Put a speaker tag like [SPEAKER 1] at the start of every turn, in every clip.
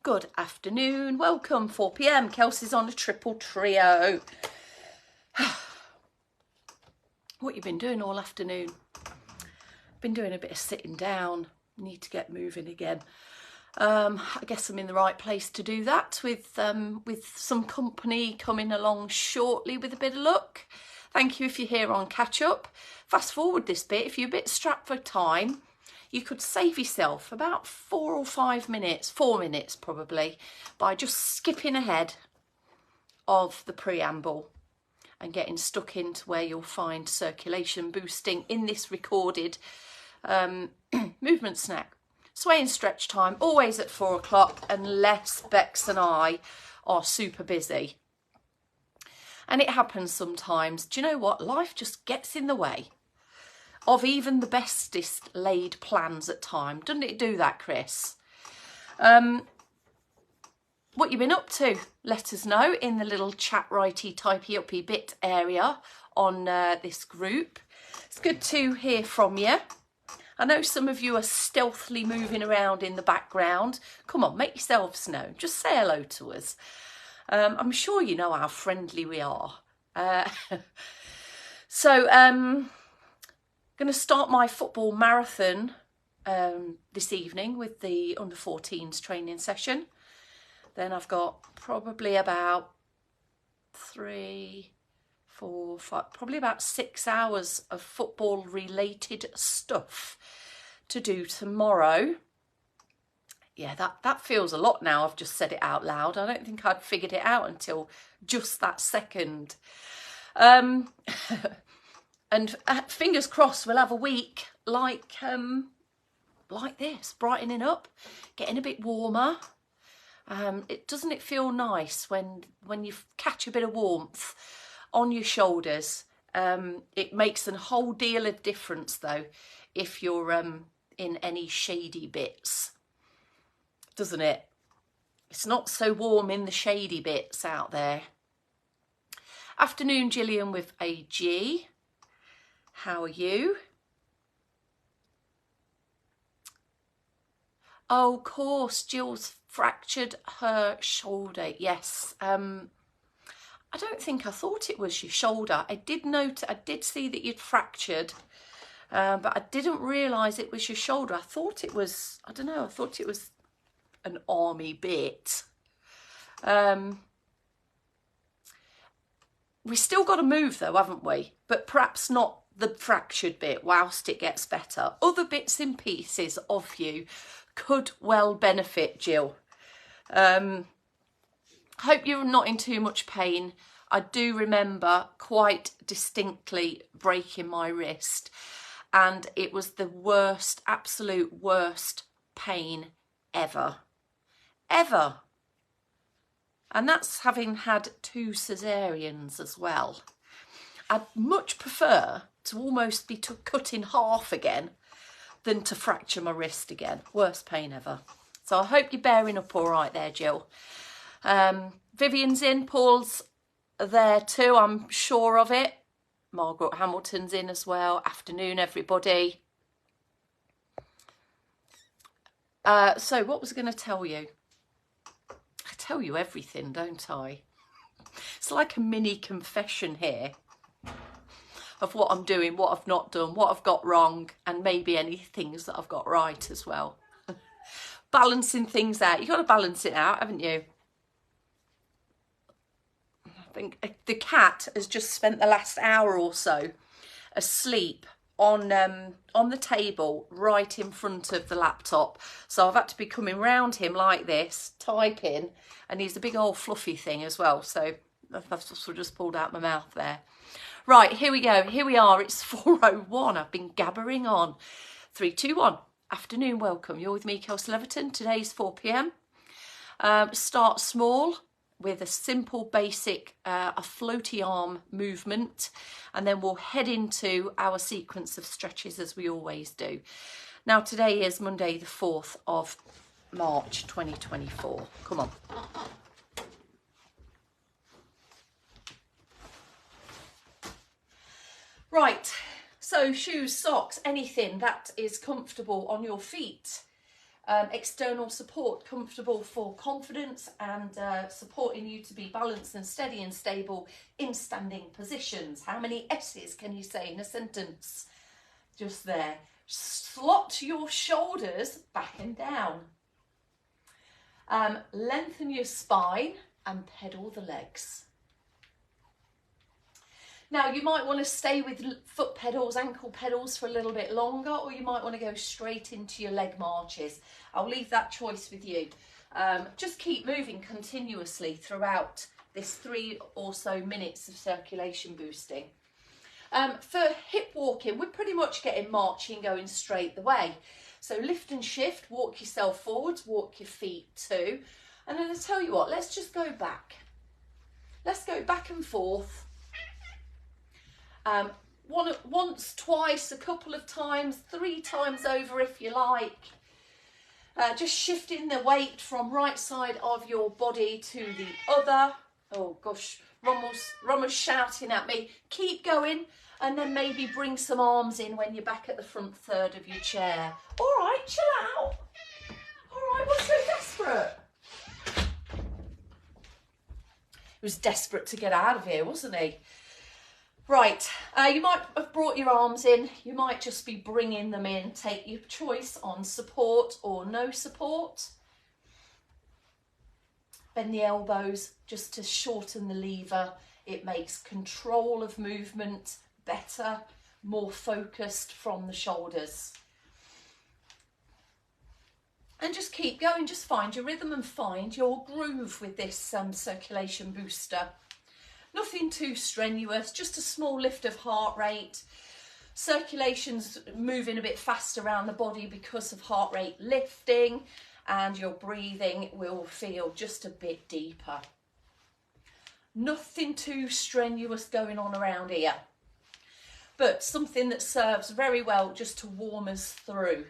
[SPEAKER 1] Good afternoon, welcome, 4 p.m. Kelsey's on a triple trio. What you been doing all afternoon? Been doing a bit of sitting down, need to get moving again. I guess I'm in the right place to do that with some company coming along shortly with a bit of luck. Thank you if you're here on catch up. Fast forward this bit, if you're a bit strapped for time, you could save yourself about 4 or 5 minutes, 4 minutes probably, by just skipping ahead of the preamble and getting stuck into where you'll find circulation boosting in this recorded movement snack. Sway and stretch time, always at 4 o'clock, unless Bex and I are super busy. And it happens sometimes. Do you know what? Life just gets in the way of even the bestest laid plans at time. Doesn't it do that, Chris? What you been up to? Let us know in the little chat righty typey uppy bit area on this group. It's good to hear from you. I know some of you are stealthily moving around in the background. Come on, make yourselves known. Just say hello to us. I'm sure you know how friendly we are. Going to start my football marathon this evening with the under 14s training session. Then I've got probably about 3, 4, 5, probably about 6 hours of football related stuff to do tomorrow. Yeah, that feels a lot now. I've just said it out loud. I don't think I'd figured it out until just that second. And fingers crossed we'll have a week like this, brightening up, getting a bit warmer. Doesn't it feel nice when you catch a bit of warmth on your shoulders? It makes a whole deal of difference though if you're in any shady bits, doesn't it? It's not so warm in the shady bits out there. Afternoon, Gillian with a G. How are you? Oh, of course, Jill's fractured her shoulder. Yes. I don't think I thought it was your shoulder. I did see that you'd fractured, but I didn't realise it was your shoulder. I thought it was, I don't know, I thought it was an army bit. We still got to move though, haven't we? But perhaps not the fractured bit whilst it gets better. Other bits and pieces of you could well benefit, Jill. Hope you're not in too much pain. I do remember quite distinctly breaking my wrist, and it was the worst, absolute worst pain ever. Ever. And that's having had 2 cesareans as well. I'd much prefer to almost be cut in half again than to fracture my wrist again. Worst pain ever. So I hope you're bearing up all right there, Jill. Vivian's in, Paul's there too, I'm sure of it. Margaret Hamilton's in as well. Afternoon, everybody. So what was I going to tell you? I tell you everything, don't I? It's like a mini confession here of what I'm doing, what I've not done, what I've got wrong, and maybe any things that I've got right as well. Balancing things out. You've got to balance it out, haven't you? I think the cat has just spent the last hour or so asleep on the table right in front of the laptop. So I've had to be coming round him like this, typing, and he's a big old fluffy thing as well. So I've sort of just pulled out my mouth there. Right, here we go. Here we are. It's 4:01. I've been gabbering on. 3, 2, 1. Afternoon, welcome. You're with me, Kelsey Leverton. Today's 4 p.m. Start small with a simple, basic, a floaty arm movement, and then we'll head into our sequence of stretches as we always do. Now, today is Monday, the 4th of March, 2024. Come on. Right, so shoes, socks, anything that is comfortable on your feet. external support, comfortable for confidence and supporting you to be balanced and steady and stable in standing positions. How many S's can you say in a sentence? Just there. Slot your shoulders back and down. Lengthen your spine and pedal the legs. Now you might want to stay with foot pedals, ankle pedals for a little bit longer, or you might want to go straight into your leg marches. I'll leave that choice with you. Just keep moving continuously throughout this 3 or so minutes of circulation boosting. For hip walking, we're pretty much getting marching going straight the way. So lift and shift, walk yourself forwards, walk your feet too. And then I tell you what, let's just go back. Let's go back and forth. Once, twice, a couple of times, 3 times over if you like. Just shifting the weight from right side of your body to the other. Oh gosh, Rommel's shouting at me. Keep going, and then maybe bring some arms in when you're back at the front third of your chair. All right, chill out. All right, what's so desperate? He was desperate to get out of here, wasn't he? Right, you might have brought your arms in, you might just be bringing them in. Take your choice on support or no support. Bend the elbows just to shorten the lever. It makes control of movement better, more focused from the shoulders. And just keep going, just find your rhythm and find your groove with this circulation booster. Nothing too strenuous, just a small lift of heart rate. Circulation's moving a bit faster around the body because of heart rate lifting, and your breathing will feel just a bit deeper. Nothing too strenuous going on around here, but something that serves very well just to warm us through.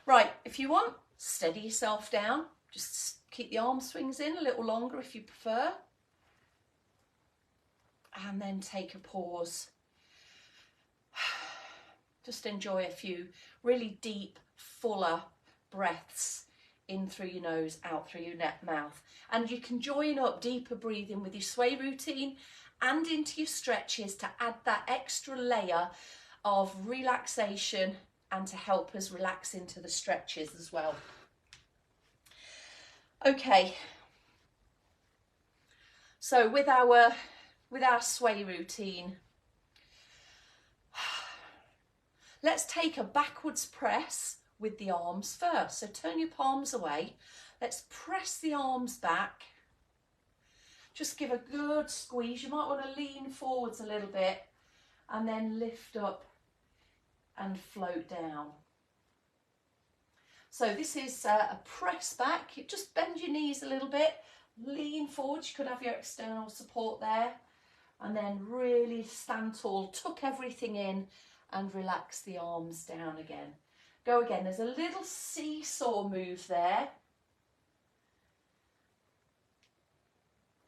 [SPEAKER 1] Right, if you want, steady yourself down, just keep the arm swings in a little longer if you prefer. And then take a pause. Just enjoy a few really deep, fuller breaths in through your nose, out through your mouth. And you can join up deeper breathing with your sway routine and into your stretches to add that extra layer of relaxation and to help us relax into the stretches as well. Okay, so with our sway routine, let's take a backwards press with the arms first. So turn your palms away. Let's press the arms back. Just give a good squeeze. You might want to lean forwards a little bit and then lift up and float down. So this is a press back. You just bend your knees a little bit, lean forward. You could have your external support there, and then really stand tall, tuck everything in and relax the arms down again. Go again. There's a little seesaw move there.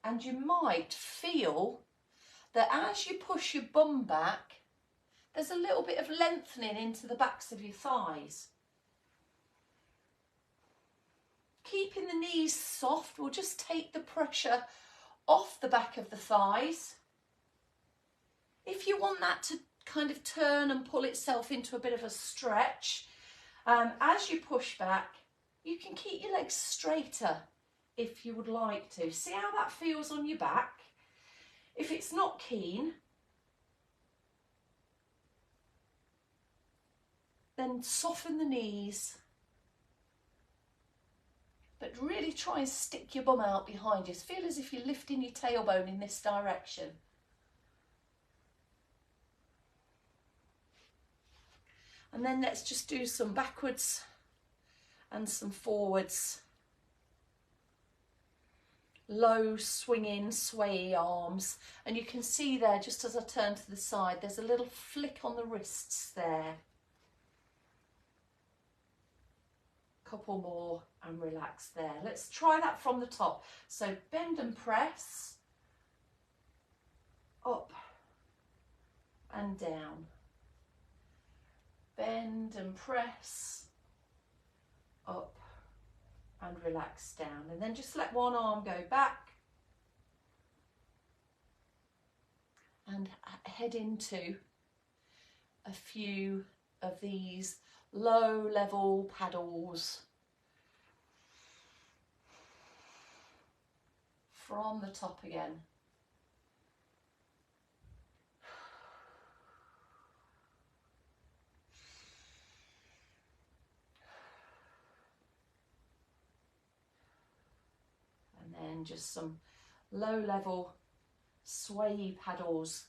[SPEAKER 1] And you might feel that as you push your bum back, there's a little bit of lengthening into the backs of your thighs. Keeping the knees soft will just take the pressure off the back of the thighs. If you want that to kind of turn and pull itself into a bit of a stretch, as you push back, you can keep your legs straighter if you would like to. See how that feels on your back? If it's not keen, then soften the knees. But really try and stick your bum out behind you. Feel as if you're lifting your tailbone in this direction. And then let's just do some backwards and some forwards. Low swinging, swayy arms. And you can see there, just as I turn to the side, there's a little flick on the wrists there. Couple more and relax there. Let's try that from the top. So bend and press, up and down. Bend and press up and relax down, and then just let one arm go back and head into a few of these low level paddles from the top again. And then just some low level sway paddles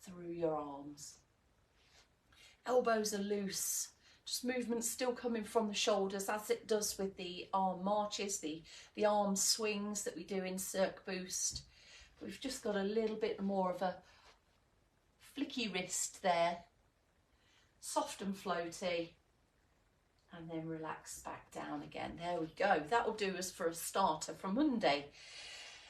[SPEAKER 1] through your arms. Elbows are loose, just movement still coming from the shoulders as it does with the arm marches, the arm swings that we do in Cirque Boost. We've just got a little bit more of a flicky wrist there, soft and floaty, and then relax back down again. There we go. That'll do us for a starter for Monday.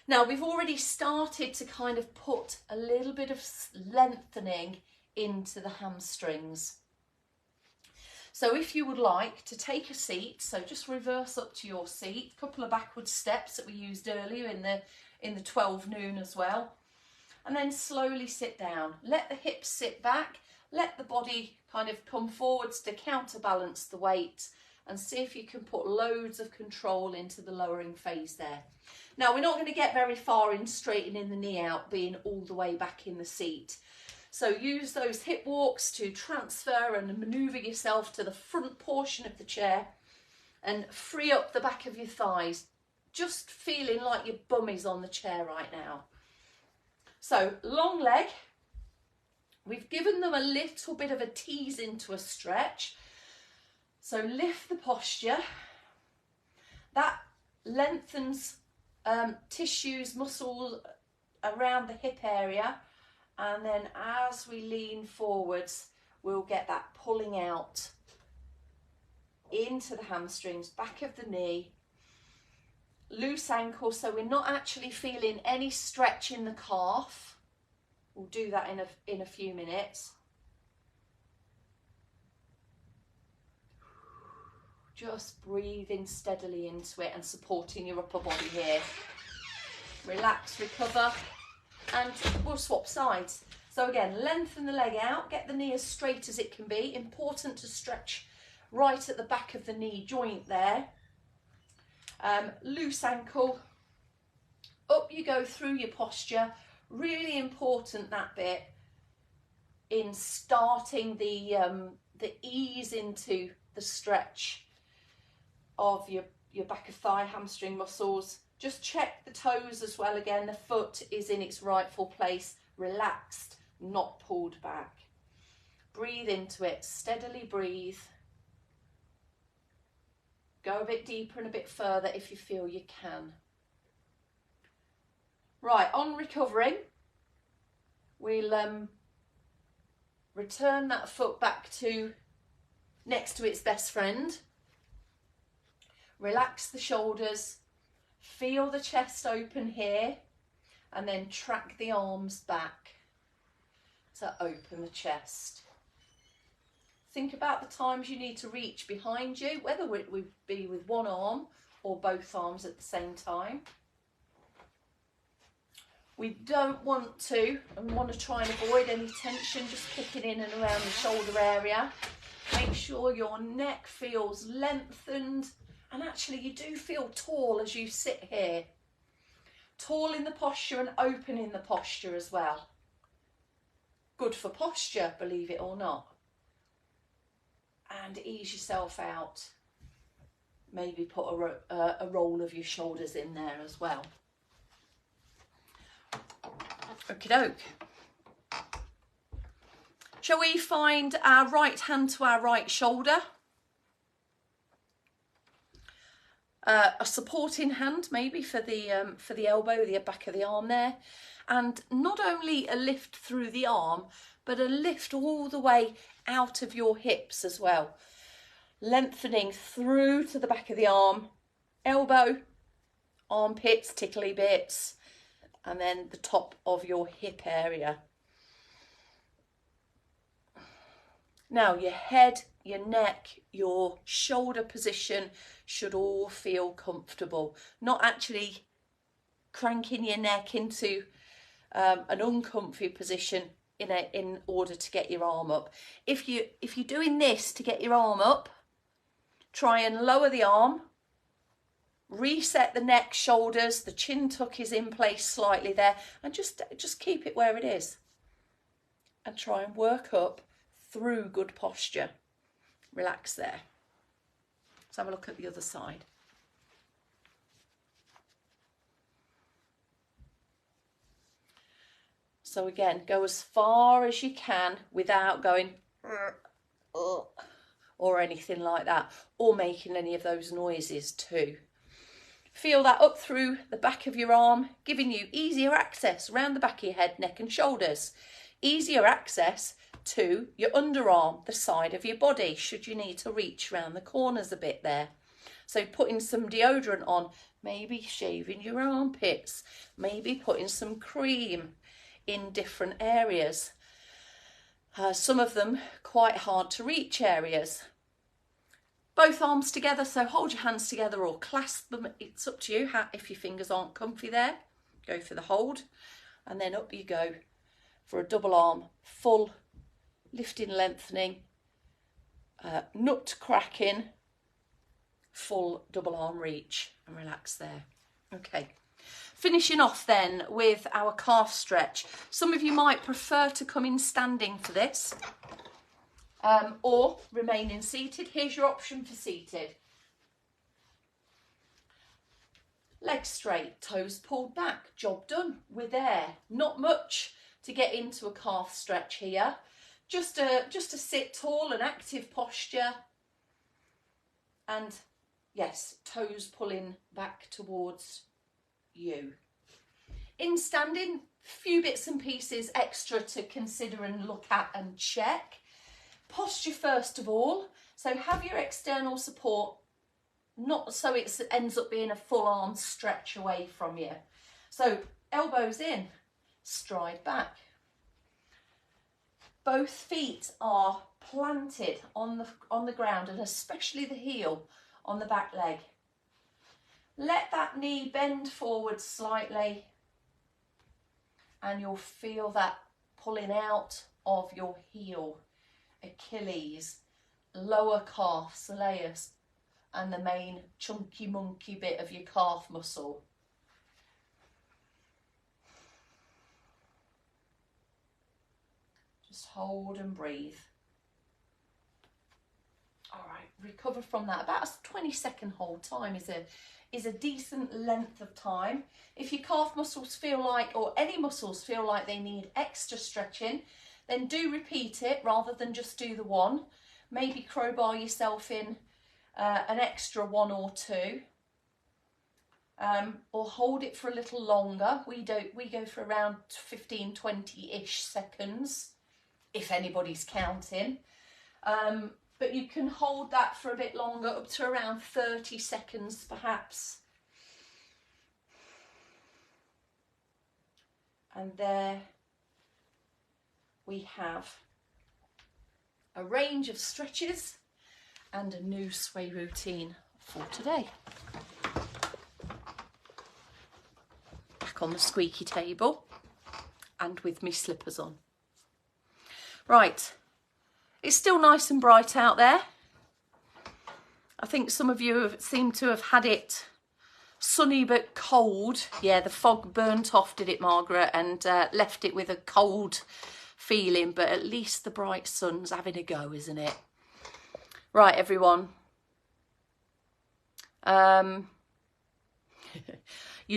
[SPEAKER 1] Now we've already started to kind of put a little bit of lengthening into the hamstrings. So if you would like to take a seat, so just reverse up to your seat, a couple of backward steps that we used earlier in the 12 noon as well, and then slowly sit down. Let the hips sit back, let the body kind of come forwards to counterbalance the weight, and see if you can put loads of control into the lowering phase there. Now we're not going to get very far in straightening the knee out, being all the way back in the seat. So use those hip walks to transfer and manoeuvre yourself to the front portion of the chair and free up the back of your thighs, just feeling like your bum is on the chair right now. So long leg, we've given them a little bit of a tease into a stretch. So lift the posture, that lengthens tissues, muscles around the hip area. And then as we lean forwards, we'll get that pulling out into the hamstrings, back of the knee, loose ankle, so we're not actually feeling any stretch in the calf. We'll do that in a few minutes. Just breathing steadily into it and supporting your upper body here. Relax, recover. And we'll swap sides. So again, lengthen the leg out, get the knee as straight as it can be. Important to stretch right at the back of the knee joint there. Loose ankle, up you go through your posture. Really important, that bit, in starting the ease into the stretch of your back of thigh, hamstring muscles. Just check the toes as well. Again, the foot is in its rightful place, relaxed, not pulled back. Breathe into it, steadily breathe. Go a bit deeper and a bit further if you feel you can. Right, on recovering, we'll return that foot back to next to its best friend. Relax the shoulders. Feel the chest open here, and then track the arms back to open the chest. Think about the times you need to reach behind you, whether it would be with one arm or both arms at the same time. We don't want to, and want to try and avoid any tension just kicking in and around the shoulder area. Make sure your neck feels lengthened. And actually you do feel tall as you sit here. Tall in the posture and open in the posture as well. Good for posture, believe it or not. And ease yourself out. Maybe put a roll of your shoulders in there as well. Okie doke. Shall we find our right hand to our right shoulder? A supporting hand maybe for the elbow, the back of the arm there, and not only a lift through the arm, but a lift all the way out of your hips as well, lengthening through to the back of the arm, elbow, armpits, tickly bits, and then the top of your hip area. Now your head, your neck, your shoulder position should all feel comfortable, not actually cranking your neck into an uncomfy position in order to get your arm up. If you're doing this to get your arm up, try and lower the arm, reset the neck, shoulders, the chin tuck is in place slightly there, and just keep it where it is, and try and work up through good posture. Relax there. Let's have a look at the other side. So again, go as far as you can without going or anything like that, or making any of those noises too. Feel that up through the back of your arm, giving you easier access around the back of your head, neck and shoulders. Easier access to your underarm, the side of your body, should you need to reach around the corners a bit there. So putting some deodorant on, maybe shaving your armpits, maybe putting some cream in different areas. Some of them quite hard to reach areas. Both arms together, so hold your hands together or clasp them. It's up to you. If your fingers aren't comfy there, go for the hold, and then up you go for a double arm, full lifting, lengthening, nut cracking, full double arm reach, and relax there. Okay, finishing off then with our calf stretch. Some of you might prefer to come in standing for this, or remaining seated. Here's your option for seated. Legs straight, toes pulled back, job done. We're there. Not much to get into a calf stretch here. Just to sit tall and active posture, and yes, toes pulling back towards you. In standing, few bits and pieces extra to consider and look at and check. Posture first of all, so have your external support, not so it ends up being a full arm stretch away from you. So elbows in, stride back. Both feet are planted on the ground, and especially the heel on the back leg. Let that knee bend forward slightly, and you'll feel that pulling out of your heel, Achilles, lower calf, soleus, and the main chunky monkey bit of your calf muscle. Just hold and breathe. All right, recover from that. About a 20-second hold time is a decent length of time. If your calf muscles feel like, or any muscles feel like they need extra stretching, then do repeat it rather than just do the one. Maybe crowbar yourself in an extra 1 or 2, or hold it for a little longer. We go for around 15-20-ish seconds, if anybody's counting. But you can hold that for a bit longer, up to around 30 seconds perhaps. And there we have a range of stretches and a new sway routine for today. Back on the squeaky table and with me slippers on. Right, it's still nice and bright out there. I think some of you seem to have had it sunny but cold. Yeah, the fog burnt off, did it, Margaret, and left it with a cold feeling, but at least the bright sun's having a go, isn't it? Right, everyone. You're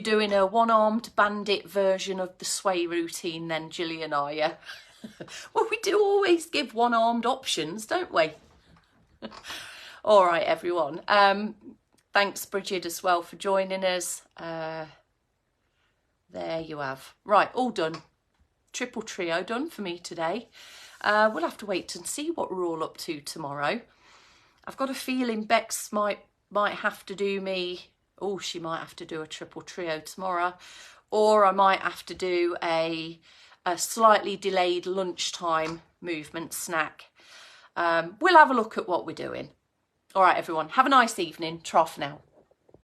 [SPEAKER 1] doing a one-armed bandit version of the sway routine then, Gillian, are you? Well, we do always give one-armed options, don't we? All right, everyone. Thanks, Bridget, as well, for joining us. There you have. Right, all done. Triple trio done for me today. We'll have to wait and see what we're all up to tomorrow. I've got a feeling Bex might have to do me. Oh, she might have to do a triple trio tomorrow, or I might have to do a slightly delayed lunchtime movement snack. we'll have a look at what we're doing. All right, everyone, have a nice evening. Trough now.